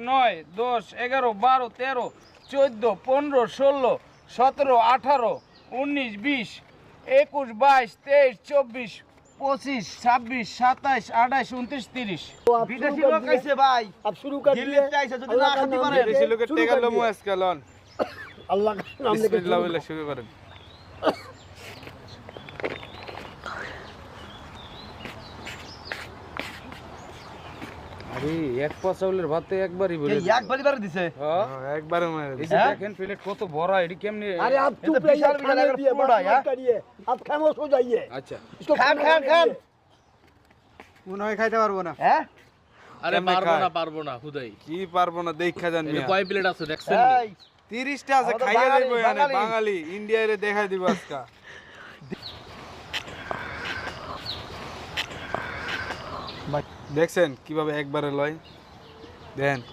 9 10 11 12 13 14 15 16 17 18 19 20 21 22 23 24 25 26 27 28 29 30 বিদেশি লোক আইছে ভাই अब शुरू कर দিল্লি दिए থেকে আইছে যদি না খাতে পারে বিদেশি লোকের शुरू টেকা कर লমু दिए। আজকে লন अल्लाह का नाम लेके বিসমিল্লাহ शुरू বলে শুরু করেন আরে এক পা চাউলের ভাত তো একবারই বলে এই একবারই বারে দিছে একবারে মারে এই যে দেখেন প্লেট কত বড় এডি কেমনে अरे आप ये तो चुप रहिए विशाल खाने विशाल दिए पूरा, बस यार। मत करिए आप खामोश हो जाइए আচ্ছা इसको खान, खाने खान, दीजिए। মনে হয় খাইতে পারবো না হ্যাঁ আরে কেমনে পারবো খায়? না পারবো না হুদাই কি পারবো না দেখা জান এটা মিয়া কয় প্লেট আছে দেখছেন এই 30 টা আছে আমরা তো খাইয়া বাঙালি, দেব এখানে বাঙালি। বাঙালি ইন্ডিয়ারে দেখাই দিব আজকে দেখছেন কিভাবে একবারে লয় দেন